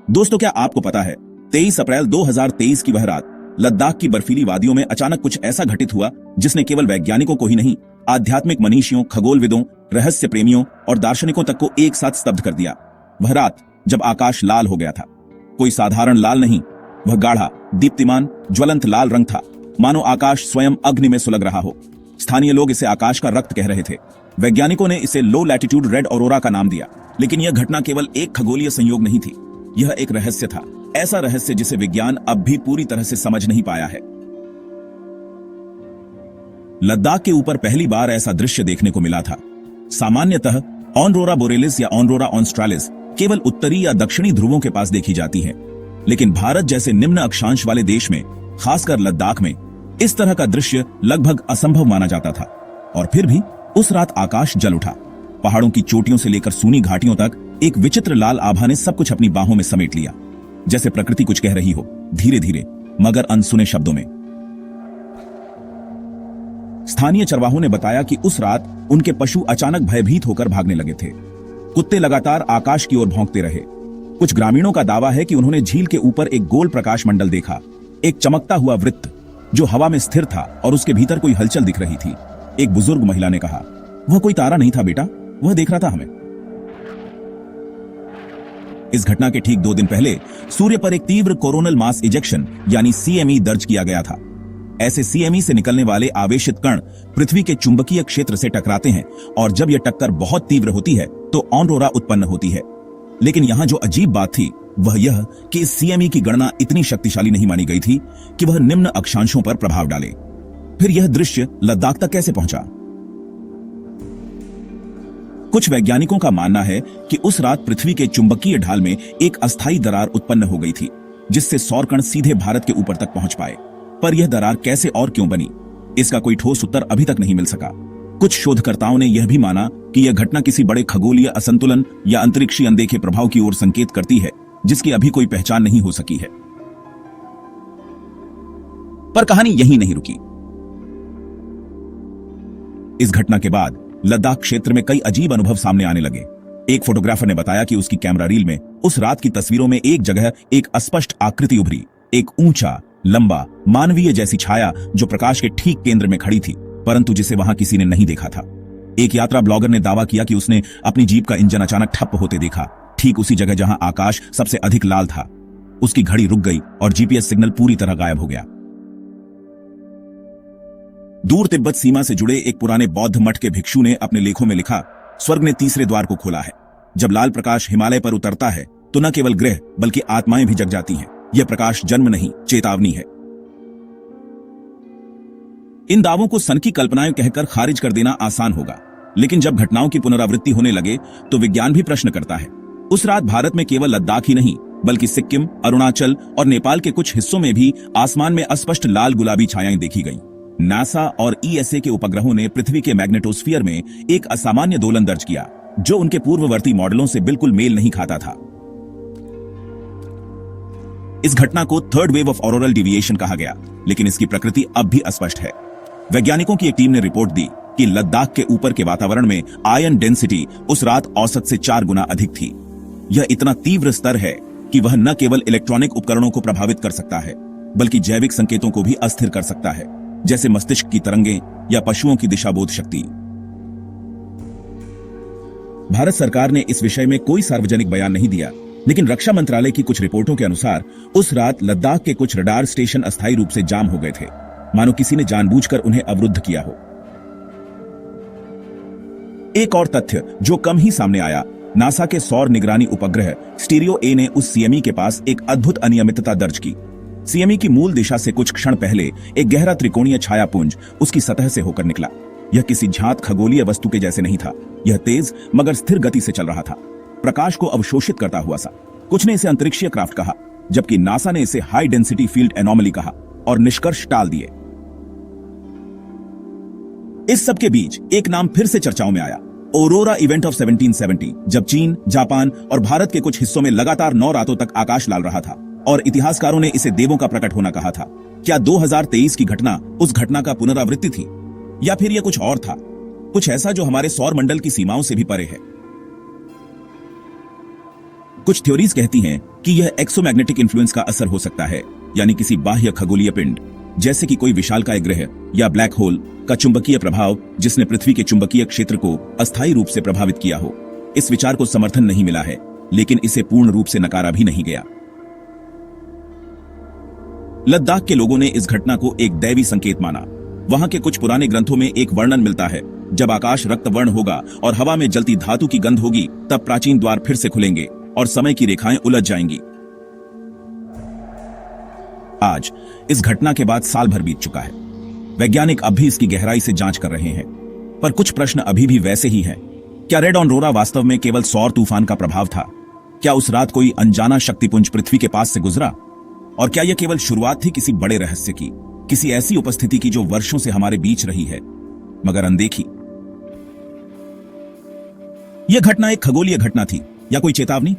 दोस्तों, क्या आपको पता है 23 अप्रैल 2023 की वह रात लद्दाख की बर्फीली वादियों में अचानक कुछ ऐसा घटित हुआ जिसने केवल वैज्ञानिकों को ही नहीं, आध्यात्मिक मनीषियों, खगोलविदों, रहस्य प्रेमियों और दार्शनिकों तक को एक साथ स्तब्ध कर दिया। वह रात जब आकाश लाल हो गया था, कोई साधारण लाल नहीं, वह गाढ़ा, दीप्तिमान, ज्वलंत लाल रंग था, मानो आकाश स्वयं अग्नि में सुलग रहा हो। स्थानीय लोग इसे आकाश का रक्त कह रहे थे। वैज्ञानिकों ने इसे लो लैटिट्यूड रेड ऑरोरा का नाम दिया। लेकिन यह घटना केवल एक खगोलीय संयोग नहीं थी, यह एक रहस्य था, ऐसा रहस्य जिसे विज्ञान अब भी पूरी तरह से समझ नहीं पाया है। लद्दाख के ऊपर पहली बार ऐसा दृश्य देखने को मिला था। सामान्यतः ऑनरोरा बोरेलिस या ऑनरोरा ऑस्ट्रालिस केवल उत्तरी या दक्षिणी ध्रुवों के पास देखी जाती है, लेकिन भारत जैसे निम्न अक्षांश वाले देश में, खासकर लद्दाख में, इस तरह का दृश्य लगभग असंभव माना जाता था। और फिर भी उस रात आकाश जल उठा। पहाड़ों की चोटियों से लेकर सूनी घाटियों तक एक विचित्र लाल आभा ने सब कुछ अपनी बाहों में समेट लिया, जैसे प्रकृति कुछ कह रही हो, धीरे धीरे मगर अनसुने शब्दों में। स्थानीय चरवाहों ने बताया कि उस रात उनके पशु अचानक भयभीत होकर भागने लगे थे। कुत्ते लगातार आकाश की ओर भौंकते रहे। कुछ ग्रामीणों का दावा है कि उन्होंने झील के ऊपर एक गोल प्रकाश मंडल देखा, एक चमकता हुआ वृत्त जो हवा में स्थिर था और उसके भीतर कोई हलचल दिख रही थी। एक बुजुर्ग महिला ने कहा, वह कोई तारा नहीं था बेटा, वह देख रहा था हमें। इस घटना के ठीक 2 दिन पहले सूर्य पर एक तीव्र कोरोनल मास इजेक्शन यानी सीएमई दर्ज किया गया था। ऐसे सीएमई से निकलने वाले आवेशित कण पृथ्वी के चुंबकीय क्षेत्र से टकराते हैं और जब यह टक्कर बहुत तीव्र होती है तो ऑनरोरा उत्पन्न होती है। लेकिन यहां जो अजीब बात थी वह यह कि इस सीएमई की गणना इतनी शक्तिशाली नहीं मानी गई थी कि वह निम्न अक्षांशों पर प्रभाव डाले। फिर यह दृश्य लद्दाख तक कैसे पहुंचा? कुछ वैज्ञानिकों का मानना है कि उस रात पृथ्वी के चुंबकीय ढाल में एक अस्थायी दरार उत्पन्न हो गई थी, जिससे सौर कण सीधे भारत के ऊपर तक पहुंच पाए। पर यह दरार कैसे और क्यों बनी, इसका कोई ठोस उत्तर अभी तक नहीं मिल सका। कुछ शोधकर्ताओं ने यह भी माना कि यह घटना किसी बड़े खगोलीय असंतुलन या अंतरिक्षीय अनदेखे प्रभाव की ओर संकेत करती है, जिसकी अभी कोई पहचान नहीं हो सकी है। पर कहानी यहीं नहीं रुकी। इस घटना के बाद लद्दाख क्षेत्र में कई अजीब अनुभव सामने आने लगे। एक फोटोग्राफर ने बताया कि उसकी कैमरा रील में उस रात की तस्वीरों में एक जगह एक अस्पष्ट आकृति उभरी, एक ऊंचा, लंबा, मानवीय जैसी छाया जो प्रकाश के ठीक केंद्र में खड़ी थी, परंतु जिसे वहां किसी ने नहीं देखा था। एक यात्रा ब्लॉगर ने दावा किया कि उसने अपनी जीप का इंजन अचानक ठप होते देखा, ठीक उसी जगह जहां आकाश सबसे अधिक लाल था। उसकी घड़ी रुक गई और जीपीएस सिग्नल पूरी तरह गायब हो गया। दूर तिब्बत सीमा से जुड़े एक पुराने बौद्ध मठ के भिक्षु ने अपने लेखों में लिखा, स्वर्ग ने तीसरे द्वार को खोला है। जब लाल प्रकाश हिमालय पर उतरता है तो न केवल ग्रह बल्कि आत्माएं भी जग जाती हैं। यह प्रकाश जन्म नहीं, चेतावनी है। इन दावों को सन की कल्पनाएं कहकर खारिज कर देना आसान होगा, लेकिन जब घटनाओं की पुनरावृत्ति होने लगे तो विज्ञान भी प्रश्न करता है। उस रात भारत में केवल लद्दाख ही नहीं बल्कि सिक्किम, अरुणाचल और नेपाल के कुछ हिस्सों में भी आसमान में अस्पष्ट लाल गुलाबी छायाएं देखी गईं। नासा और ईएसए के उपग्रहों ने पृथ्वी के मैग्नेटोस्फीयर में एक असामान्य दोलन दर्ज किया, जो उनके पूर्ववर्ती मॉडलों से बिल्कुल मेल नहीं खाता था। इस घटना को third wave of auroral deviation कहा गया, लेकिन इसकी प्रकृति अब भी अस्पष्ट है। वैज्ञानिकों की एक टीम ने रिपोर्ट दी कि लद्दाख के ऊपर के वातावरण में आयन डेंसिटी उस रात औसत से 4 गुना अधिक थी। यह इतना तीव्र स्तर है कि वह न केवल इलेक्ट्रॉनिक उपकरणों को प्रभावित कर सकता है बल्कि जैविक संकेतों को भी अस्थिर कर सकता है, जैसे मस्तिष्क की तरंगें या पशुओं की दिशाबोध शक्ति। भारत सरकार ने इस विषय में कोई सार्वजनिक बयान नहीं दिया, लेकिन रक्षा मंत्रालय की कुछ रिपोर्टों के अनुसार उस रात लद्दाख के कुछ रडार स्टेशन अस्थायी रूप से जाम हो गए थे, मानो किसी ने जानबूझकर उन्हें अवरुद्ध किया हो। एक और तथ्य जो कम ही सामने आया, नासा के सौर निगरानी उपग्रह स्टीरियो ए ने उस सीएमई के पास एक अद्भुत अनियमितता दर्ज की। सीएमई की मूल दिशा से कुछ क्षण पहले एक गहरा त्रिकोणीय छायापुंज उसकी सतह से होकर निकला। यह किसी झात खगोलीय वस्तु के जैसे नहीं था। यह तेज मगर स्थिर गति से चल रहा था, प्रकाश को अवशोषित करता हुआ सा। कुछ ने इसे अंतरिक्षीय क्राफ्ट कहा, जबकि नासा ने इसे हाई डेंसिटी फील्ड एनोमली कहा और निष्कर्ष टाल दिए। इस सब के बीच एक नाम फिर से चर्चाओं में आया, औरोरा इवेंट ऑफ 1770, जब चीन, जापान और भारत के कुछ हिस्सों में लगातार 9 रातों तक आकाश लाल रहा था और इतिहासकारों ने इसे देवों का प्रकट होना कहा था। क्या 2023 की घटना उस घटना का पुनरावृत्ति थी, या फिर यह कुछ और था, कुछ ऐसा जो हमारे सौर मंडल की सीमाओं से भी परे है? कुछ थ्योरीज कहती हैं कि यह एक्सोमैग्नेटिक इन्फ्लुएंस का असर हो सकता है, यानी किसी बाह्य खगोलीय पिंड जैसे कि कोई विशालकाय ग्रह या ब्लैक होल का चुंबकीय प्रभाव जिसने पृथ्वी के चुंबकीय क्षेत्र को अस्थायी रूप से प्रभावित किया हो। इस विचार को समर्थन नहीं मिला है, लेकिन इसे पूर्ण रूप से नकारा भी नहीं गया। लद्दाख के लोगों ने इस घटना को एक दैवी संकेत माना। वहां के कुछ पुराने ग्रंथों में एक वर्णन मिलता है, जब आकाश रक्तवर्ण होगा और हवा में जलती धातु की गंध होगी, तब प्राचीन द्वार फिर से खुलेंगे और समय की रेखाएं उलझ जाएंगी। आज इस घटना के बाद साल भर बीत चुका है। वैज्ञानिक अब भी इसकी गहराई से जांच कर रहे हैं, पर कुछ प्रश्न अभी भी वैसे ही हैं। क्या रेड ऑरोरा वास्तव में केवल सौर तूफान का प्रभाव था? क्या उस रात कोई अनजाना शक्तिपुंज पृथ्वी के पास से गुजरा? और क्या यह केवल शुरुआत थी किसी बड़े रहस्य की, किसी ऐसी उपस्थिति की जो वर्षों से हमारे बीच रही है मगर अनदेखी? यह घटना एक खगोलीय घटना थी या कोई चेतावनी?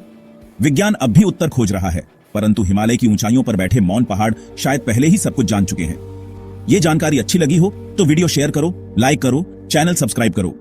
विज्ञान अब भी उत्तर खोज रहा है, परंतु हिमालय की ऊंचाइयों पर बैठे मौन पहाड़ शायद पहले ही सब कुछ जान चुके हैं। यह जानकारी अच्छी लगी हो तो वीडियो शेयर करो, लाइक करो, चैनल सब्सक्राइब करो।